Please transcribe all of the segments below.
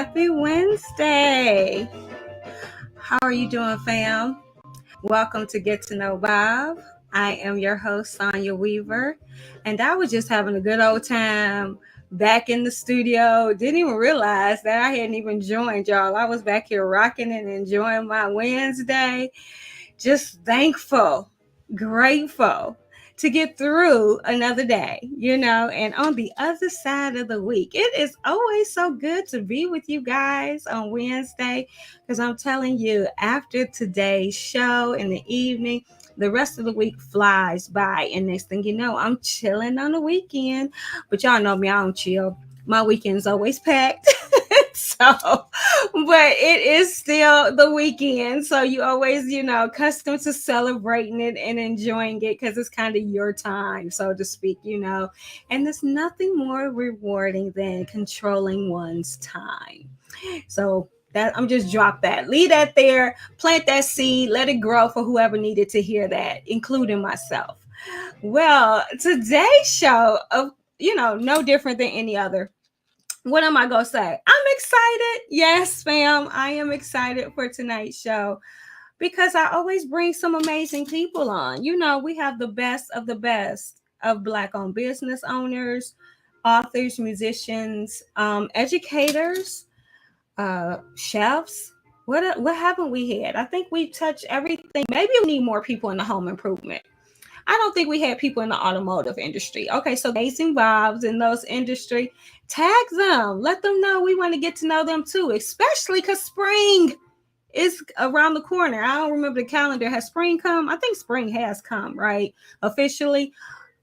Happy Wednesday. How are you doing, fam? Welcome to Get to Know Bob. I am your host, Sonia Weaver, and I was just having a good old time back in the studio. Didn't even realize that I hadn't even joined y'all. I was back here rocking and enjoying my Wednesday. Just thankful, grateful to get through another day, and on the other side of the week. It is always so good to be with you guys on Wednesday because I'm telling you, after today's show in the evening, the rest of the week flies by. And next thing you know, I'm chilling on the weekend. But y'all know me, I don't chill. My weekend's always packed. But it is still the weekend. So you always, accustomed to celebrating it and enjoying it because it's kind of your time, so to speak, And there's nothing more rewarding than controlling one's time. So that I'm just drop that. Leave that there, plant that seed, let it grow for whoever needed to hear that, including myself. Well, today's show, no different than any other. What am I going to say? I'm excited. Yes, fam. I am excited for tonight's show because I always bring some amazing people on. We have the best of Black-owned business owners, authors, musicians, educators, chefs. What haven't we had? I think we've touched everything. Maybe we need more people in the home improvement. I don't think we had people in the automotive industry. Okay, so amazing vibes in those industry, tag them. Let them know we want to get to know them too, especially because spring is around the corner. I don't remember the calendar. Has spring come? I think spring has come, right? Officially.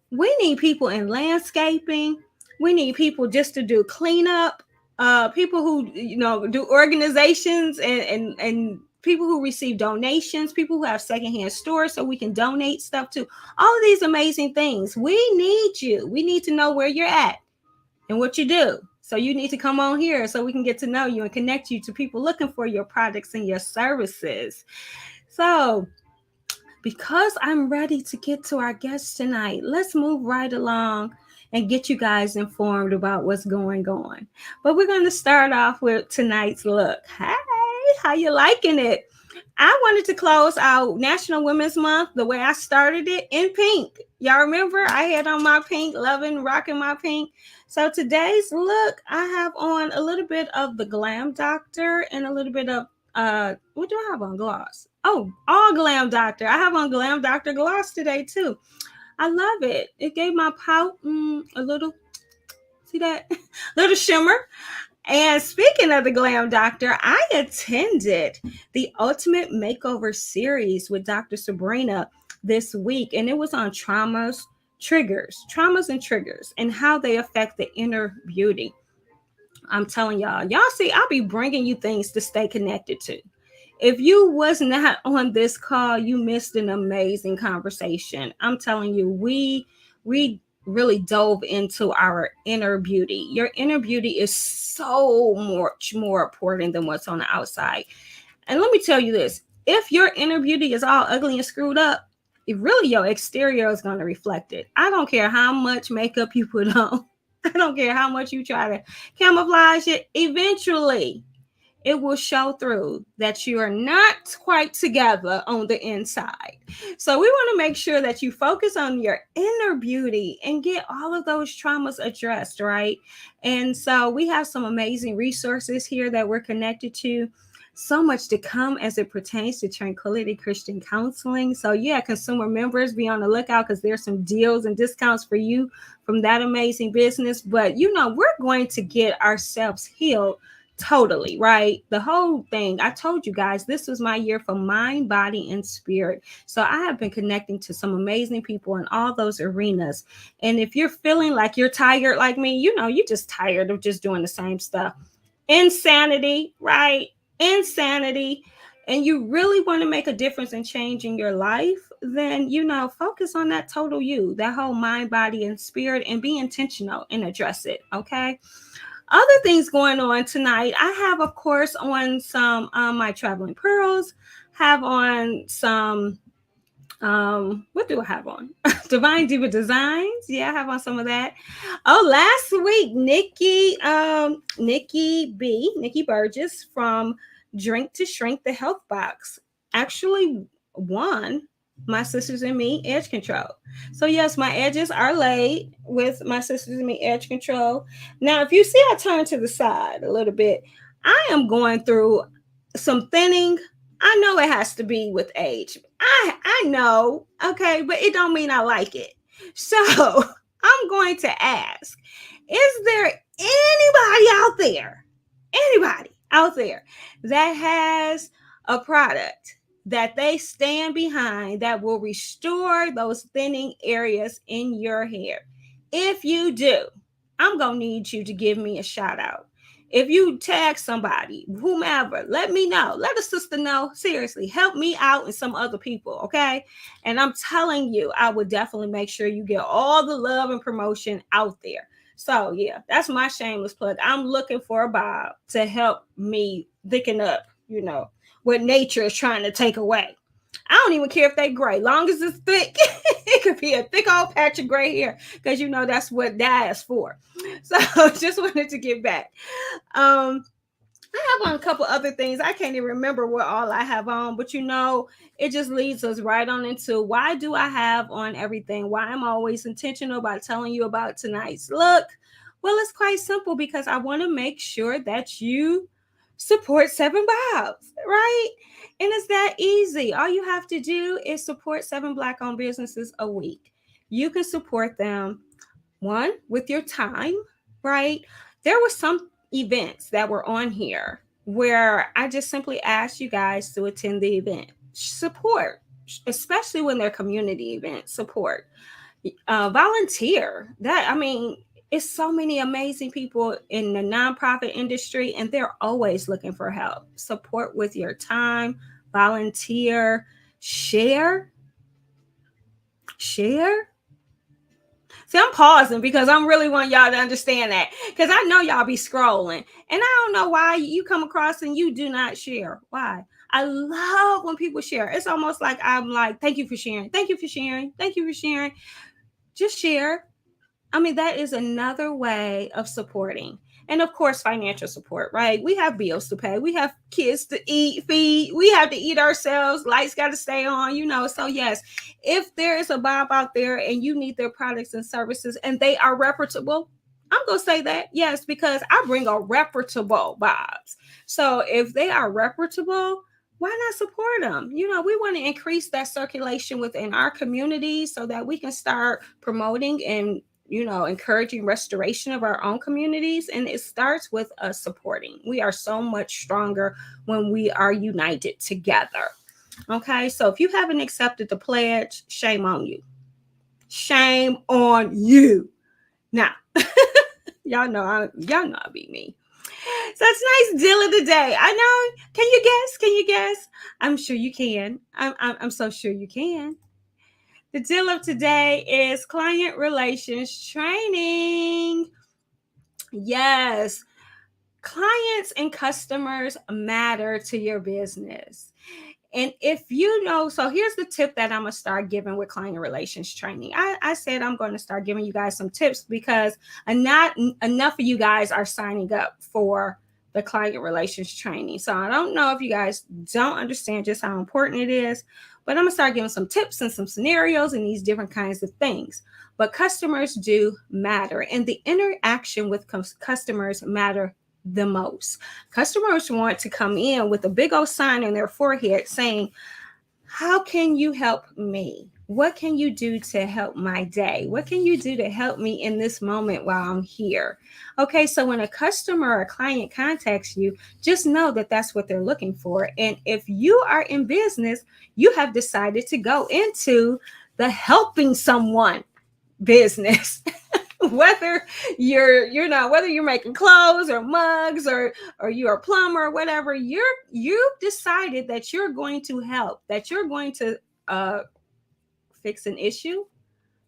We need people in landscaping. We need people just to do cleanup. People who, do organizations and people who receive donations, people who have secondhand stores so we can donate stuff to. All of these amazing things. We need you. We need to know where you're at and what you do. So you need to come on here so we can get to know you and connect you to people looking for your products and your services. So because I'm ready to get to our guest tonight, let's move right along and get you guys informed about what's going on. But we're going to start off with tonight's look. Hey, how you liking it? I wanted to close out National Women's Month the way I started it in pink. Y'all remember I had on my pink, rocking my pink. So today's look, I have on a little bit of the Glam Doctor and a little bit of, what do I have on gloss? Oh, all Glam Doctor. I have on Glam Doctor gloss today too. I love it. It gave my pout a little, see that? little shimmer. And speaking of the Glam Doctor, I attended the Ultimate Makeover series with Dr. Sabrina this week, and it was on traumas and triggers, and how they affect the inner beauty. I'm telling y'all see, I'll be bringing you things to stay connected to. If you was not on this call, you missed an amazing conversation. I'm telling you, we really dove into our inner beauty. Your inner beauty is so much more important than what's on the outside. And let me tell you this, if your inner beauty is all ugly and screwed up, really your exterior is going to reflect it. I don't care how much makeup you put on. I don't care how much you try to camouflage it. Eventually, it will show through that you are not quite together on the inside. So we want to make sure that you focus on your inner beauty and get all of those traumas addressed, right? And so we have some amazing resources here that we're connected to. So much to come as it pertains to Tranquility Christian Counseling. So yeah, consumer members, be on the lookout because there's some deals and discounts for you from that amazing business. But we're going to get ourselves healed totally, right? The whole thing. I told you guys, this was my year for mind, body, and spirit. So I have been connecting to some amazing people in all those arenas. And if you're feeling like you're tired like me, you're just tired of just doing the same stuff. Insanity, right? Insanity. And you really want to make a difference and change in your life, then, focus on that total you, that whole mind, body, and spirit, and be intentional and address it, okay? Other things going on tonight, I have, of course, on some my traveling pearls, have on some What do I have on? Divine Diva Designs. Yeah, I have on some of that. Oh, last week, Nikki Burgess from Drink to Shrink the Health Box actually won my Sisters and Me Edge Control. So yes, my edges are laid with my Sisters and Me Edge Control. Now, if you see I turn to the side a little bit, I am going through some thinning. I know it has to be with age. I know, okay, but it don't mean I like it. So I'm going to ask, is there anybody out there that has a product that they stand behind that will restore those thinning areas in your hair? If you do, I'm going to need you to give me a shout out. If you tag somebody, whomever, let me know. Let a sister know. Seriously, help me out and some other people, okay? And I'm telling you, I would definitely make sure you get all the love and promotion out there. So, yeah, that's my shameless plug. I'm looking for a bob to help me thicken up, what nature is trying to take away. I don't even care if they gray. Long as it's thick, it could be a thick old patch of gray hair because that's what dye is for. So just wanted to get back. I have on a couple other things. I can't even remember what all I have on, but it just leads us right on into why do I have on everything? Why I'm always intentional about telling you about tonight's look. Well, it's quite simple because I want to make sure that you support Seven Bobs, right? And it's that easy. All you have to do is support 7 Black-owned businesses a week. You can support them, one, with your time, right? There were some events that were on here where I just simply asked you guys to attend the event. Support, especially when they're community events, support. Volunteer. It's so many amazing people in the nonprofit industry, and they're always looking for help. Support with your time, volunteer, share. See, I'm pausing because I'm really want y'all to understand that because I know y'all be scrolling and I don't know why you come across and you do not share. Why? I love when people share. It's almost like I'm like, thank you for sharing. Thank you for sharing. Thank you for sharing. Just share. That is another way of supporting. And of course, financial support, right? We have bills to pay. We have kids to eat, feed. We have to eat ourselves. Lights got to stay on. So yes, if there is a Bob out there and you need their products and services and they are reputable, I'm going to say that, yes, because I bring a reputable Bobs. So if they are reputable, why not support them? We want to increase that circulation within our community so that we can start promoting and encouraging restoration of our own communities. And it starts with us supporting. We are so much stronger when we are united together. Okay, so if you haven't accepted the pledge, shame on you. Shame on you. Now, y'all know I be me. So it's nice deal of the day. I know. Can you guess? Can you guess? I'm sure you can. I'm so sure you can. The deal of today is client relations training. Yes, clients and customers matter to your business. And if so here's the tip that I'm going to start giving with client relations training. I said I'm going to start giving you guys some tips because not enough of you guys are signing up for the client relations training. So I don't know if you guys don't understand just how important it is, but I'm going to start giving some tips and some scenarios and these different kinds of things. But customers do matter, and the interaction with customers matter the most. Customers want to come in with a big old sign on their forehead saying, how can you help me? What can you do to help my day? What can you do to help me in this moment while I'm here? Okay, so when a customer or a client contacts you, just know that that's what they're looking for. And if you are in business, you have decided to go into the helping someone business. Whether you're making clothes or mugs or you're a plumber or whatever, you've decided that you're going to help, that you're going to fix an issue,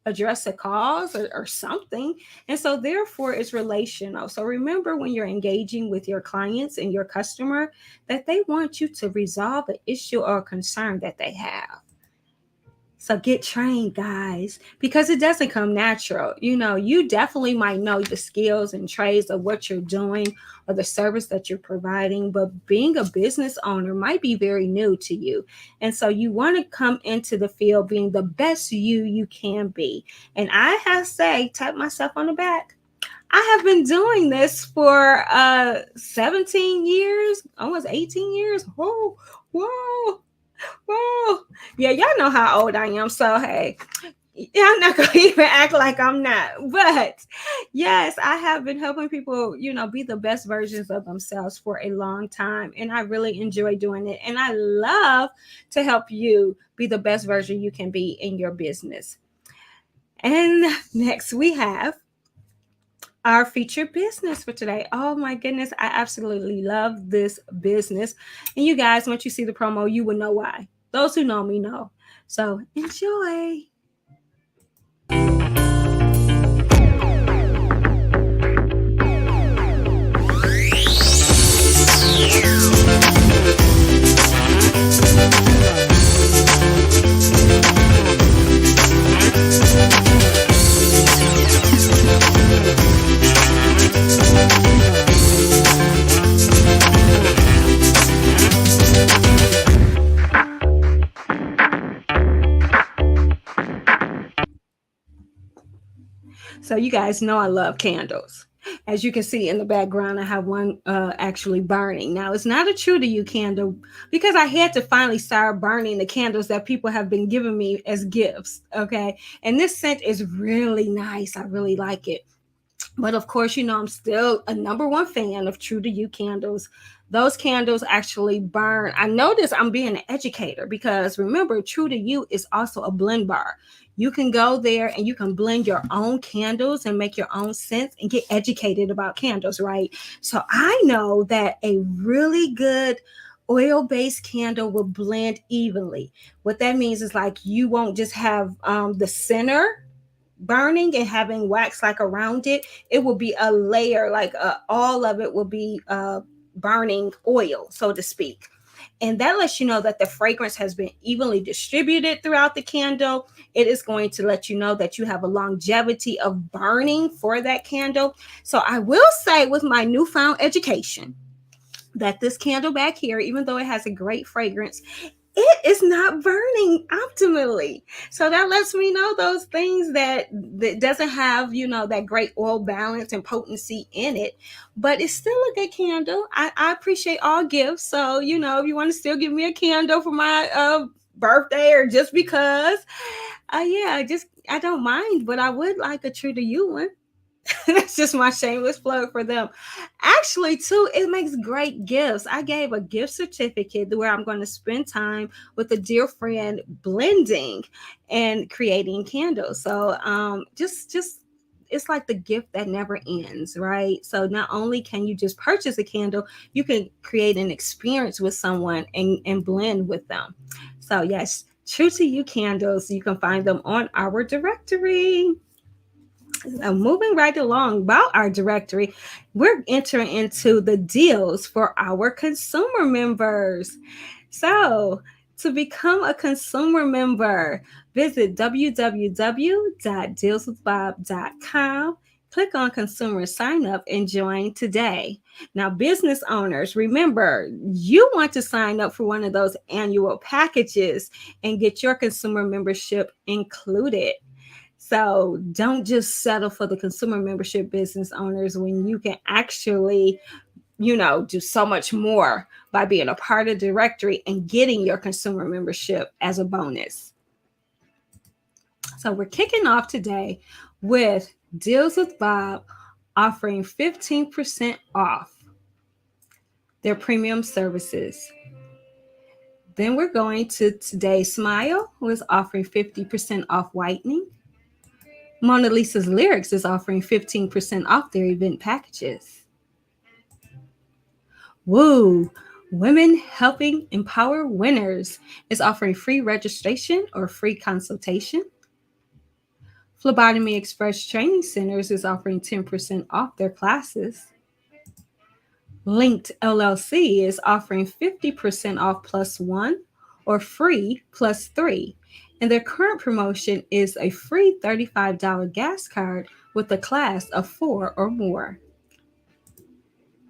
address a cause or something. And so therefore it's relational. So remember when you're engaging with your clients and your customer that they want you to resolve an issue or a concern that they have. So get trained, guys, because it doesn't come natural. You definitely might know the skills and trades of what you're doing or the service that you're providing, but being a business owner might be very new to you. And so you want to come into the field being the best you can be. And I have to say, tap myself on the back. I have been doing this for 17 years, almost 18 years. Whoa, whoa. Whoa. Yeah, y'all know how old I am. So, hey, I'm not going to even act like I'm not. But yes, I have been helping people, be the best versions of themselves for a long time. And I really enjoy doing it. And I love to help you be the best version you can be in your business. And next we have our featured business for today. Oh my goodness, I absolutely love this business. And you guys, once you see the promo, you will know why. Those who know me know. So enjoy. So you guys know I love candles. As you can see in the background, I have one actually burning. Now, it's not a True to You candle because I had to finally start burning the candles that people have been giving me as gifts. Okay. And this scent is really nice. I really like it. But of course, I'm still a number one fan of True to You candles. Those candles actually burn. I notice I'm being an educator because remember, True to You is also a blend bar. You can go there and you can blend your own candles and make your own scents and get educated about candles, right? So I know that a really good oil-based candle will blend evenly. What that means is like you won't just have the center burning and having wax like around it. It will be a layer, like all of it will be burning oil, so to speak. And that lets you know that the fragrance has been evenly distributed throughout the candle. It is going to let you know that you have a longevity of burning for that candle. So I will say, with my newfound education, that this candle back here, even though it has a great fragrance, it is not burning optimally. So that lets me know those things that doesn't have, that great oil balance and potency in it, but it's still a good candle. I appreciate all gifts. So, if you want to still give me a candle for my birthday or just because, yeah, I don't mind, but I would like a True to You one. That's just my shameless plug for them. Actually, too, it makes great gifts. I gave a gift certificate where I'm going to spend time with a dear friend blending and creating candles. So just it's like the gift that never ends, right? So not only can you just purchase a candle, you can create an experience with someone and blend with them. So yes, True to You candles, you can find them on our directory. Now, moving right along about our directory, we're entering into the deals for our consumer members. So, to become a consumer member, visit www.dealswithbob.com. Click on consumer sign up and join today. Now, business owners, remember, you want to sign up for one of those annual packages and get your consumer membership included. So don't just settle for the consumer membership, business owners, when you can actually, do so much more by being a part of the directory and getting your consumer membership as a bonus. So we're kicking off today with Deals with Bob offering 15% off their premium services. Then we're going to Today Smile, who is offering 50% off whitening. Mona Lisa's Lyrics is offering 15% off their event packages. Woo! Women Helping Empower Winners is offering free registration or free consultation. Phlebotomy Express Training Centers is offering 10% off their classes. Linked LLC is offering 50% off plus one or free plus three. And their current promotion is a free $35 gas card with a class of 4 or more.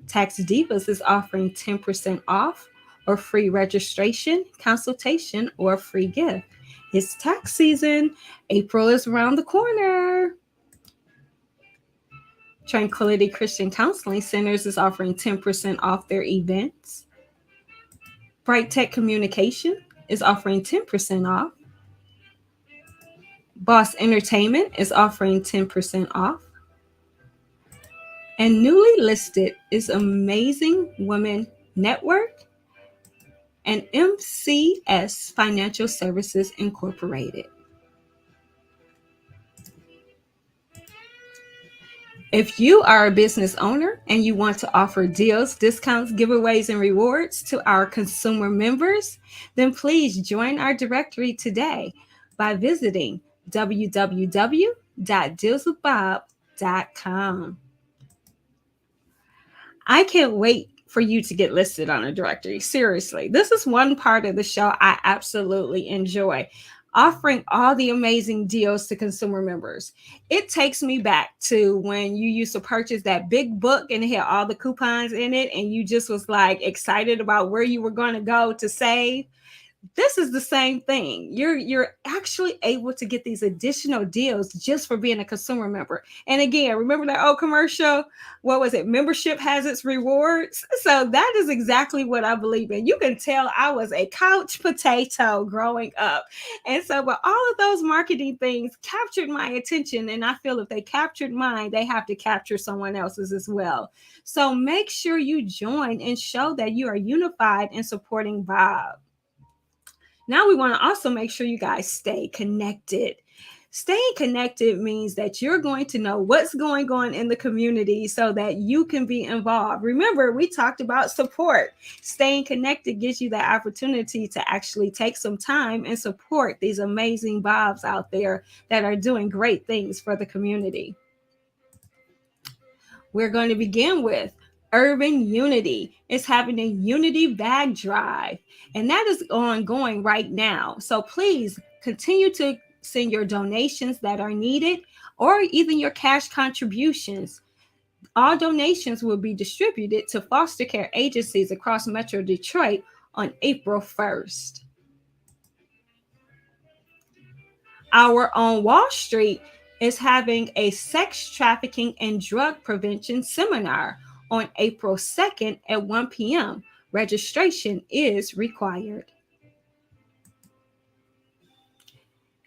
Tax Divas is offering 10% off or free registration, consultation, or free gift. It's tax season. April is around the corner. Tranquility Christian Counseling Centers is offering 10% off their events. Bright Tech Communication is offering 10% off. Boss Entertainment is offering 10% off. And newly listed is Amazing Women Network and MCS Financial Services Incorporated. If you are a business owner and you want to offer deals, discounts, giveaways, and rewards to our consumer members, then please join our directory today by visiting www.dealswithbob.com. I can't wait for you to get listed on a directory. Seriously, this is one part of the show I absolutely enjoy. Offering all the amazing deals to consumer members. It takes me back to when you used to purchase that big book and it had all the coupons in it, and you just was like excited about where you were going to go to save. This is the same thing. You're actually able to get these additional deals just for being a consumer member. And again, remember that old commercial? What was it? Membership has its rewards. So that is exactly what I believe in. You can tell I was a couch potato growing up. And so, but all of those marketing things captured my attention. And I feel if they captured mine, they have to capture someone else's as well. So make sure you join and show that you are unified in supporting B.O.B. Now we want to also make sure you guys stay connected. Staying connected means that you're going to know what's going on in the community so that you can be involved. Remember, we talked about support. Staying connected gives you the opportunity to actually take some time and support these amazing B.O.Bs out there that are doing great things for the community. We're going to begin with Urban Unity. It's having a Unity bag drive, and that is ongoing right now. So please continue to send your donations that are needed or even your cash contributions. All donations will be distributed to foster care agencies across Metro Detroit on April 1st. Our on Wall Street is having a sex trafficking and drug prevention seminar on April 2nd at 1 p.m. Registration is required.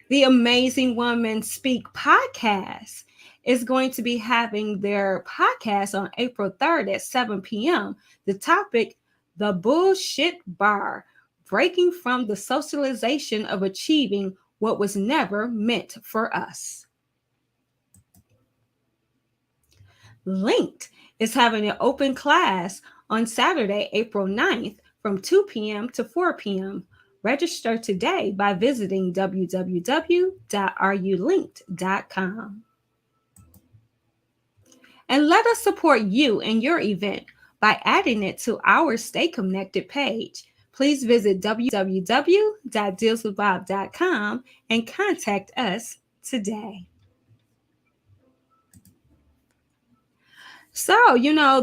The Amazing Woman Speak podcast is going to be having their podcast on April 3rd at 7 p.m. The topic, the bullshit bar, breaking from the socialization of achieving what was never meant for us. Linked is having an open class on Saturday, April 9th from 2 p.m. to 4 p.m. Register today by visiting www.areyoulinked.com. And let us support you and your event by adding it to our Stay Connected page. Please visit www.dealswithbob.com and contact us today. So,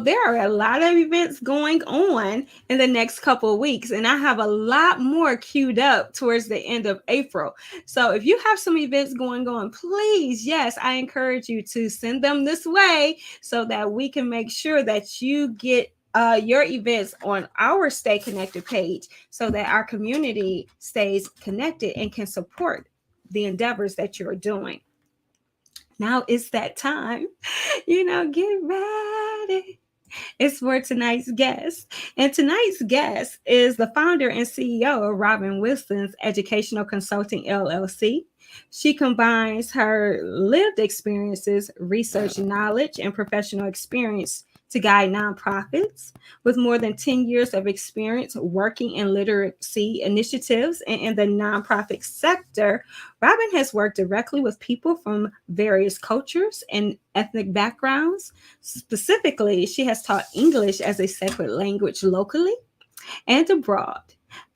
there are a lot of events going on in the next couple of weeks, and I have a lot more queued up towards the end of April. So if you have some events going on, please, yes, I encourage you to send them this way so that we can make sure that you get your events on our Stay Connected page so that our community stays connected and can support the endeavors that you're doing. Now it's that time, get ready. It's for tonight's guest. And tonight's guest is the founder and CEO of Robin Wilson's Educational Consulting LLC. She combines her lived experiences, research knowledge, and professional experience to guide nonprofits. With more than 10 years of experience working in literacy initiatives and in the nonprofit sector, Robin has worked directly with people from various cultures and ethnic backgrounds. Specifically, she has taught English as a separate language locally and abroad.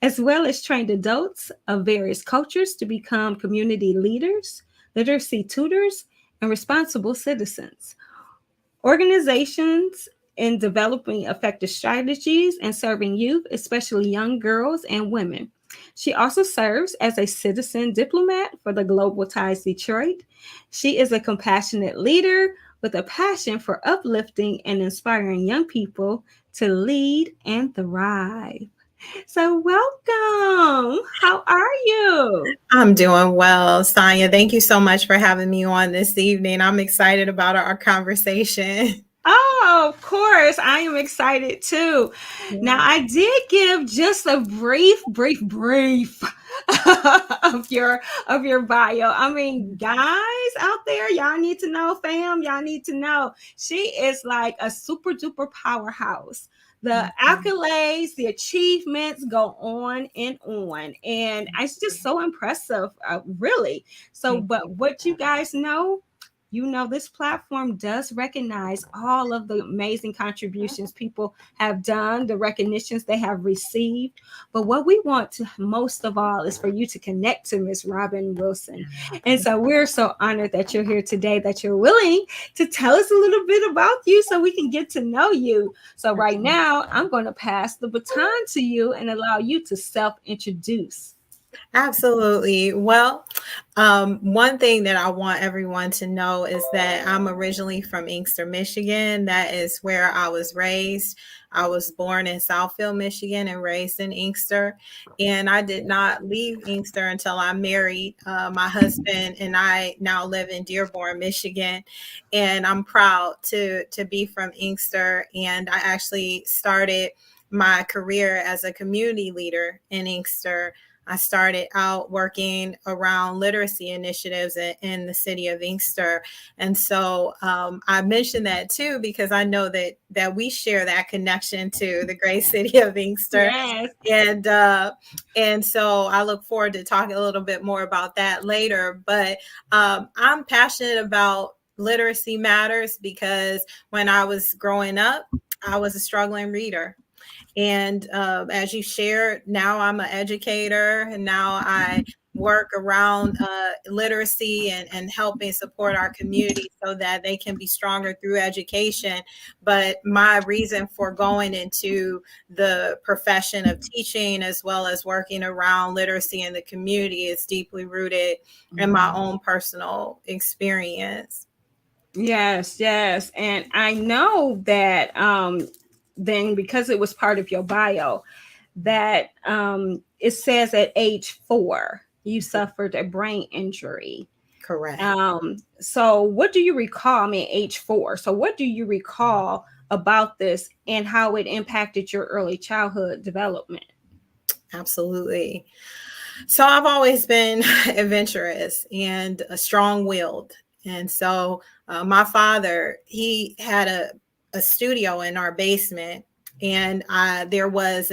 as well as trained adults of various cultures to become community leaders, literacy tutors, and responsible citizens. Organizations in developing effective strategies and serving youth, especially young girls and women. She also serves as a citizen diplomat for the Global Ties Detroit. She is a compassionate leader with a passion for uplifting and inspiring young people to lead and thrive. So, welcome. How are you? I'm doing well, Sonia. Thank you so much for having me on this evening. I'm excited about our conversation. Oh, of course. I am excited too. Now, Yeah. I did give just a brief of your bio. I mean, guys out there, y'all need to know, fam, y'all need to know. She is like a super duper powerhouse. The Mhm. accolades, the achievements go on and on. And it's just so impressive, really. So, Thank but you. what you guys know, this platform does recognize all of the amazing contributions people have done, the recognitions they have received. But what we want to most of all is for you to connect to Miss Robin Wilson. And so we're so honored that you're here today, that you're willing to tell us a little bit about you so we can get to know you. So right now, I'm going to pass the baton to you and allow you to self introduce. Absolutely. Well, one thing that I want everyone to know is that I'm originally from Inkster, Michigan. That is where I was raised. I was born in Southfield, Michigan, and raised in Inkster. And I did not leave Inkster until I married my husband, and I now live in Dearborn, Michigan. And I'm proud to be from Inkster. And I actually started my career as a community leader in Inkster. I started out working around literacy initiatives in the city of Inkster, and so I mentioned that too because I know that we share that connection to the great city of Inkster, Yes. and uh, and so I look forward to talking a little bit more about that later. But I'm passionate about literacy matters because when I was growing up, I was a struggling reader. And as you shared, now I'm an educator, and now I work around literacy and helping support our community so that they can be stronger through education. But my reason for going into the profession of teaching as well as working around literacy in the community is deeply rooted in my own personal experience. Yes, yes. And I know that then because it was part of your bio that it says at age 4 you suffered a brain injury. Correct. So what do you recall? I mean, age 4. So what do you recall about this and how it impacted your early childhood development? Absolutely. So I've always been adventurous and strong-willed, and so my father he had a studio in our basement, and there was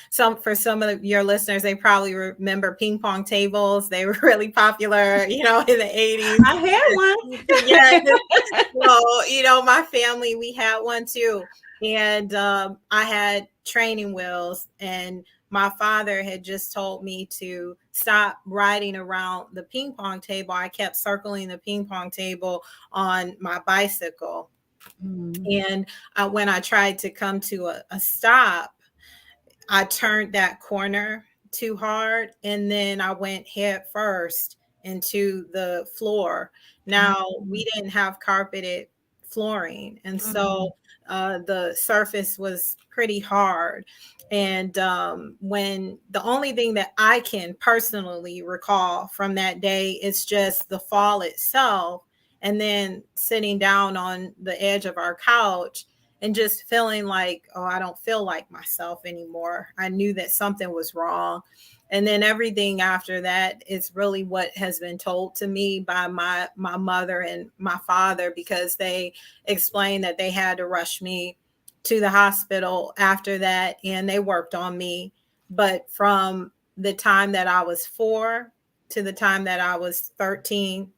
some of your listeners they probably remember ping pong tables. They were really popular, in the 80s. I had Yes, one. so, my family, we had one too. And I had training wheels, and my father had just told me to stop riding around the ping pong table. I kept circling the ping pong table on my bicycle. Mm. And when I tried to come to a stop, I turned that corner too hard, and then I went head first into the floor. Now, we didn't have carpeted flooring, and so Mm. the surface was pretty hard. And when the only thing that I can personally recall from that day is just the fall itself, and then sitting down on the edge of our couch and just feeling like, oh, I don't feel like myself anymore. I knew that something was wrong. And then everything after that is really what has been told to me by my mother and my father, because they explained that they had to rush me to the hospital after that, and they worked on me. But from the time that I was 4 to the time that I was 13,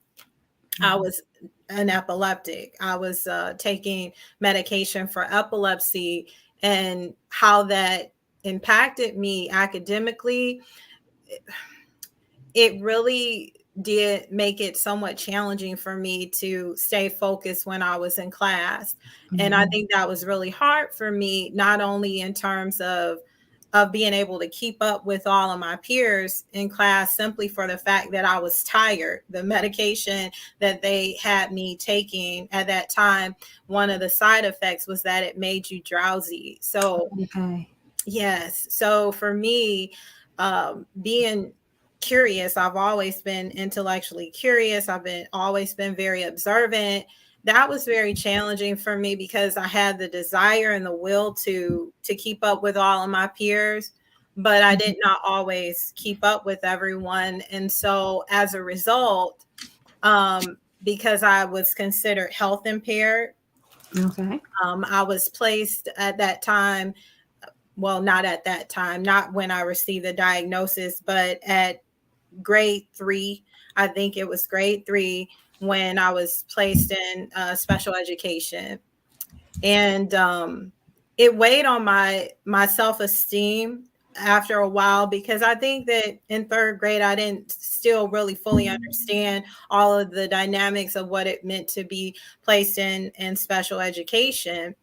I was an epileptic. I was taking medication for epilepsy, and how that impacted me academically, it really did make it somewhat challenging for me to stay focused when I was in class. And I think that was really hard for me, not only in terms of being able to keep up with all of my peers in class, simply for the fact that I was tired. The medication that they had me taking at that time, one of the side effects was that it made you drowsy. So Okay. yes. So for me, being curious, I've always been intellectually curious. I've been always been very observant. That was very challenging for me because I had the desire and the will to keep up with all of my peers, but I did not always keep up with everyone. And so as a result, because I was considered health impaired, Okay. I was placed at that time, well, not at that time, not when I received the diagnosis, but at grade 3. I think it was grade 3 when I was placed in special education. And it weighed on my self-esteem after a while, because I think that in 3rd grade I didn't still really fully understand all of the dynamics of what it meant to be placed in special education.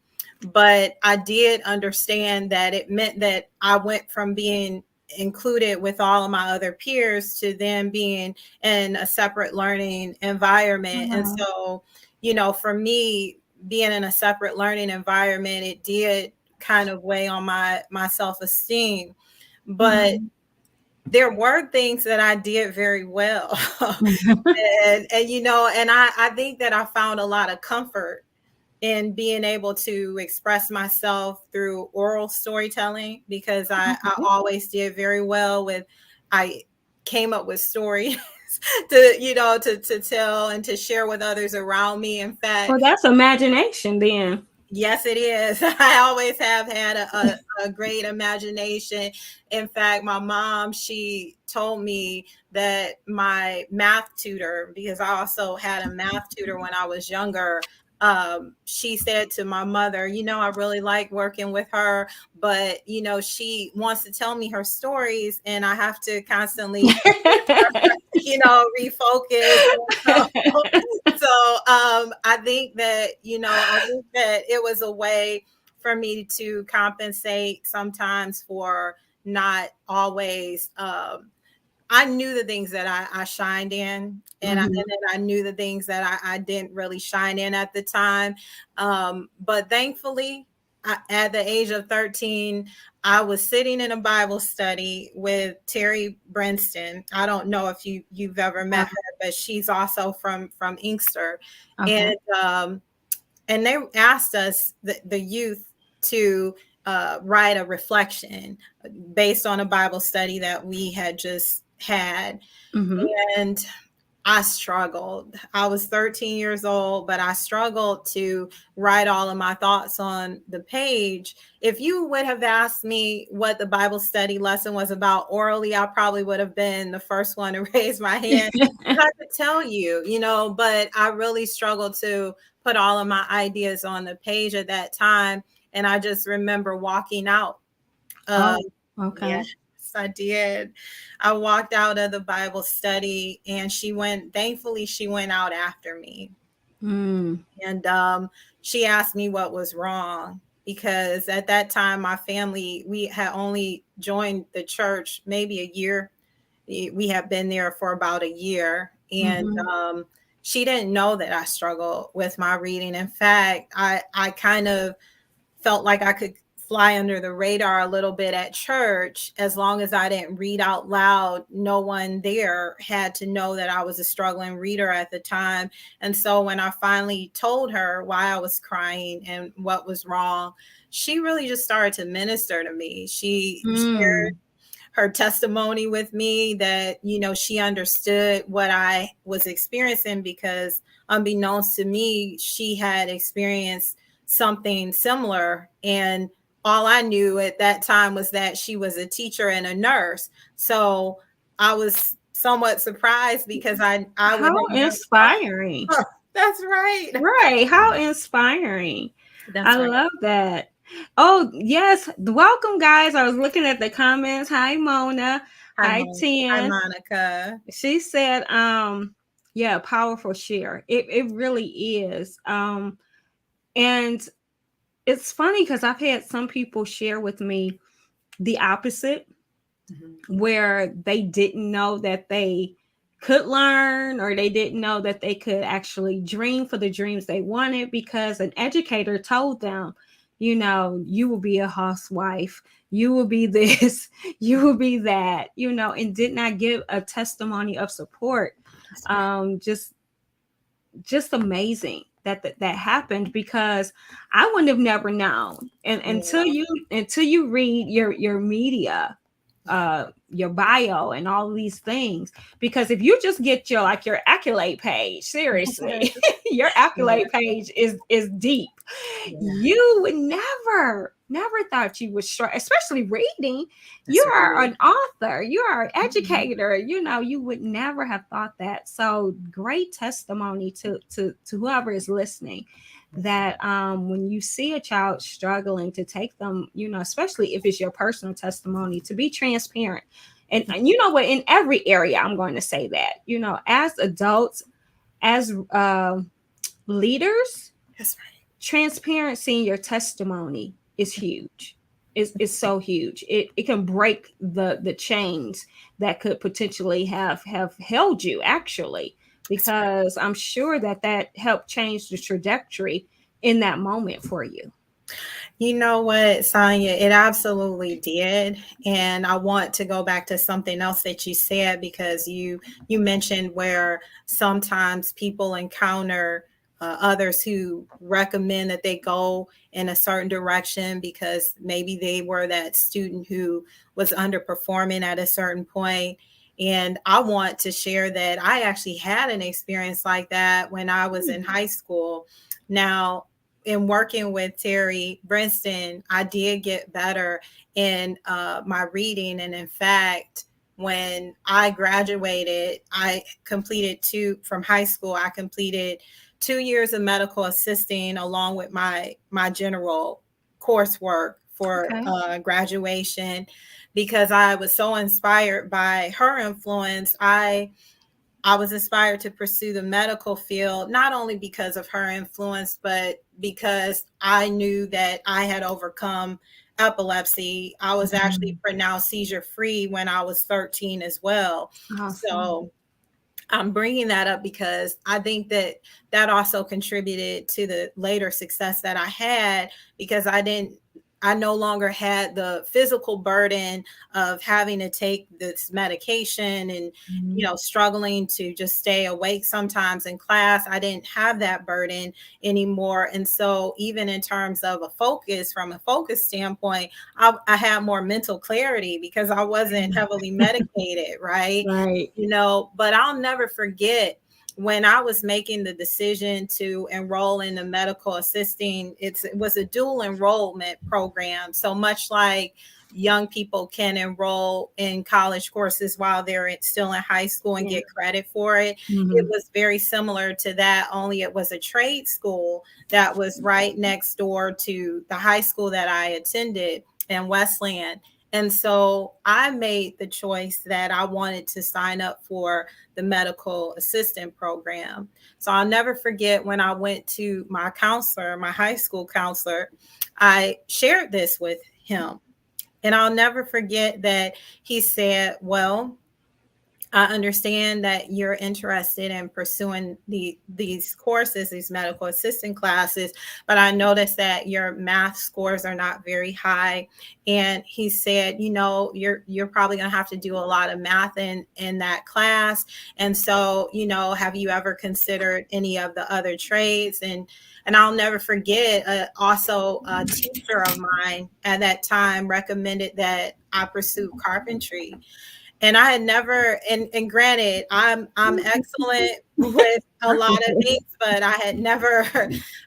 But I did understand that it meant that I went from being included with all of my other peers to then being in a separate learning environment. And Wow. so, for me, being in a separate learning environment, it did kind of weigh on my self-esteem. But there were things that I did very well. And I think that I found a lot of comfort in being able to express myself through oral storytelling, because I always did very well with, I came up with stories to tell and to share with others around me. In Well, fact, that's imagination then. yes, it is. I always have had a great imagination. In fact, my mom, she told me that my math tutor, because I also had a math tutor when I was younger, she said to my mother, I really like working with her, but, she wants to tell me her stories and I have to constantly, refocus. So I think that it was a way for me to compensate sometimes for not always. I knew the things that I shined in, and then I knew the things that I didn't really shine in at the time. But thankfully, at the age of 13, I was sitting in a Bible study with Terry Brinston. I don't know if you've ever met her, but she's also from Inkster, Okay. and they asked us, the youth, to write a reflection based on a Bible study that we had just had. Mm-hmm. And I struggled. I was 13 years old, but I struggled to write all of my thoughts on the page. If you would have asked me what the Bible study lesson was about orally, I probably would have been the first one to raise my hand. I could tell you, but I really struggled to put all of my ideas on the page at that time. And I just remember walking out. Uh, Oh, okay. yes, I did. I walked out of the Bible study, and thankfully, she went out after me. Mm. And she asked me what was wrong, because at that time, my family, we had only joined the church maybe a year. We have been there for about a year. And Mm-hmm. she didn't know that I struggled with my reading. In fact, I kind of felt like I could fly under the radar a little bit at church. As long as I didn't read out loud, no one there had to know that I was a struggling reader at the time. And so when I finally told her why I was crying and what was wrong, she really just started to minister to me. She shared Mm. her testimony with me, that she understood what I was experiencing, because unbeknownst to me, she had experienced something similar. And all I knew at that time was that she was a teacher and a nurse. So I was somewhat surprised, because I would How have never inspiring. thought. That's right. Right. How inspiring. That's I right. love that. Oh, yes. Welcome, guys. I was looking at the comments. Hi, Mona. Hi, Hi, Tian. Monica. She said, yeah, powerful share. It really is. And it's funny because I've had some people share with me the opposite, where they didn't know that they could learn, or they didn't know that they could actually dream for the dreams they wanted because an educator told them, you will be a housewife, you will be this, you will be that, and did not give a testimony of support. That's right. Just amazing that happened, because I wouldn't have never known. And Yeah. until you read your media, your bio and all of these things, because if you just get your accolade page, seriously, your Yeah. accolade page is deep. Yeah. You would never thought you would struggle, especially reading. You That's are right. an author, you are an Mhm. educator, you would never have thought that. So great testimony to whoever is listening, that when you see a child struggling, to take them, especially if it's your personal testimony, to be transparent. And you know what, in every area, I'm going to say that, as adults, as leaders, That's right. transparency in your testimony is huge. It's so huge. It can break the chains that could potentially have held you, actually, That's right. because I'm sure that helped change the trajectory in that moment for you. You know what, Sonia, it absolutely did. And I want to go back to something else that you said, because you mentioned where sometimes people encounter others who recommend that they go in a certain direction because maybe they were that student who was underperforming at a certain point. And I want to share that I actually had an experience like that when I was in high school. Now, in working with Terry Brinston, I did get better in my reading. And in fact, when I graduated, I completed from high school, I completed 2 years of medical assisting along with my general coursework for Okay. graduation, because I was so inspired by her influence. I was inspired to pursue the medical field, not only because of her influence, but because I knew that I had overcome epilepsy. I was actually pronounced seizure free when I was 13 as well. Awesome. So I'm bringing that up because I think that that also contributed to the later success that I had, because I no longer had the physical burden of having to take this medication and, Mhm. struggling to just stay awake sometimes in class. I didn't have that burden anymore. And so even in terms of from a focus standpoint, I had more mental clarity because I wasn't heavily medicated, right? Right. But I'll never forget when I was making the decision to enroll in the medical assisting. It was a dual enrollment program. So much like young people can enroll in college courses while they're still in high school and Yeah. get credit for it. It Mhm. was very similar to that, only it was a trade school that was right next door to the high school that I attended in Westland. And so I made the choice that I wanted to sign up for the medical assistant program. So I'll never forget when I went to my counselor, my high school counselor, I shared this with him. And I'll never forget that he said, "Well, I understand that you're interested in pursuing these courses, these medical assistant classes, but I noticed that your math scores are not very high." And he said, you're probably going to have to do a lot of math in that class. And so, have you ever considered any of the other trades? And I'll never forget, also a teacher of mine at that time recommended that I pursue carpentry. And I had never, and granted, I'm excellent with a lot of things, but I had never,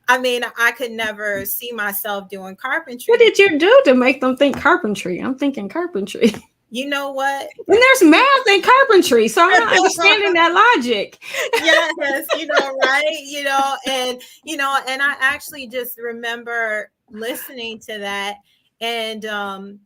I mean, I could never see myself doing What carpentry. did you do to make them think carpentry? I'm thinking carpentry. You know what? And there's math in carpentry, so I'm not understanding that logic. Yes, right, and and I actually just remember listening to that and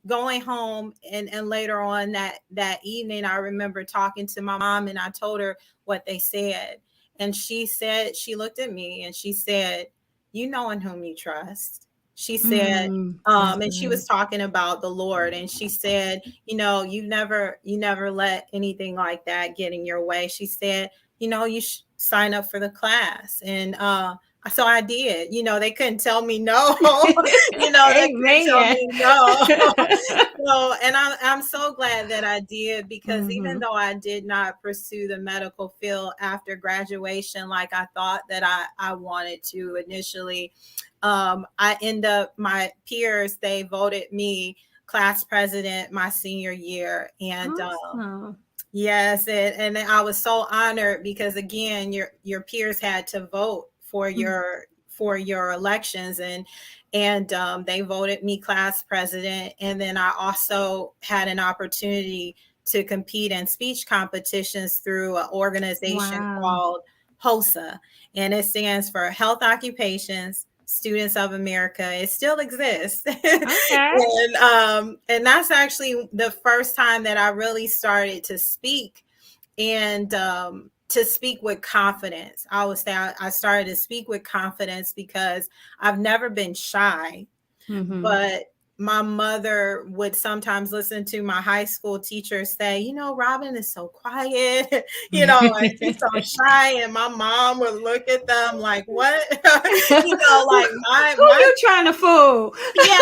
going home and later on that evening, I remember talking to my mom and I told her what they said. And she said, she looked at me and she said, you know in whom you trust. She said, That's and she was good. talking about the Lord. And she said, you never let anything like that get in your way. She said, you should sign up for the class. And so I did. They couldn't tell me no. They couldn't tell Amen. me no. So, and I'm so glad that I did, because even Hmm. though I did not pursue the medical field after graduation like I thought that I wanted to initially, I end up, my peers, they voted me class president my senior year. And Awesome. yes, and I was so honored, because again, your peers had to vote for Mm. your elections, and they voted me class president. And then I also had an opportunity to compete in speech competitions through an organization Wow. called HOSA, and it stands for Health Occupations Students of America. It still exists. Okay. And that's actually the first time that I really started to speak, and to speak with confidence. I would say I started to speak with confidence because I've never been shy, Hmm. but my mother would sometimes listen to my high school teacher say, Robin is so quiet, and she's so shy. And my mom would look at them like, what? Like Who my you trying to fool? yeah,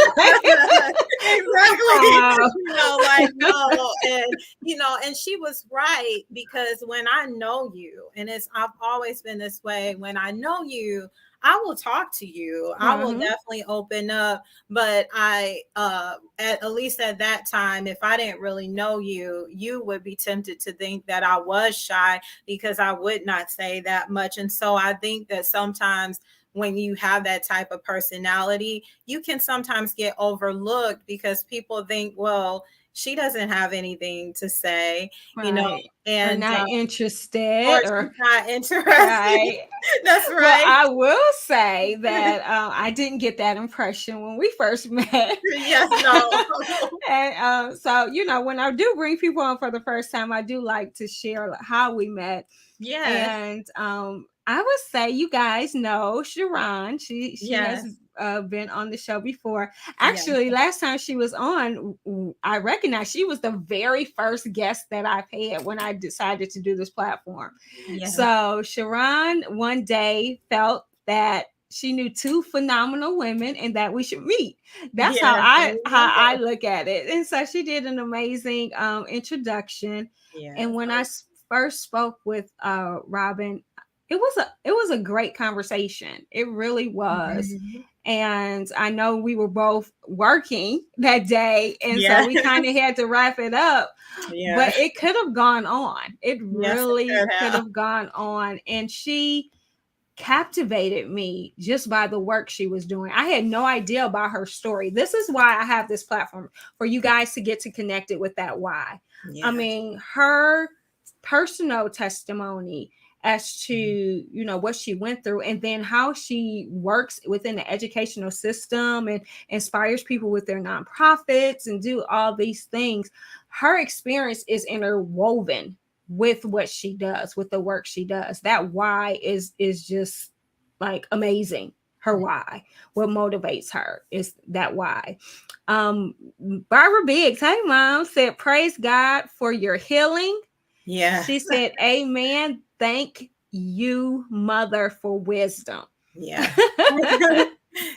exactly. Wow. Like, no. And she was right, because when I know you, and I've always been this way, when I know you, I will talk to you. I will Hmm. definitely open up. But at least at that time, if I didn't really know you, you would be tempted to think that I was shy, because I would not say that much. And so I think that sometimes when you have that type of personality, you can sometimes get overlooked, because people think, well, she doesn't have anything to say, you know, Right. Or and not or interested, or she's not interested. right. That's Well, right. I will say that I didn't get that impression when we first met. Yes, no. And so, when I do bring people on for the first time, I do like to share like, how we met. Yes, And I would say you guys know Sharon. She has yes, been on the show before. yes, Actually, last time she was on, I recognize she was the very first guest that I've had when I decided to do this platform. yes, So Sharon one day felt that she knew two phenomenal women and that we should meet. That's how yes, I I remember. look at it. And so she did an amazing introduction. And Yes, when I first spoke with Robin, it was a great conversation. It really was. mhm. And I know we were both working that day, and so Yeah, we kind of had to wrap it up. yeah, But it could have gone on. It yes, it really could could have. have gone on. And she captivated me just by the work she was doing. I had no idea about her story. This is why I have this platform, for you guys to get to connect it with that why. I Yes. mean, her personal testimony as to, what she went through, and then how she works within the educational system and inspires people with their nonprofits and do all these things. Her experience is interwoven with what she does, with the work she does. That why is just like amazing. Her why, what motivates her is that why. um Barbara Biggs, hey mom, said praise God for your healing. Yeah. She said amen, thank you mother for wisdom. Yeah.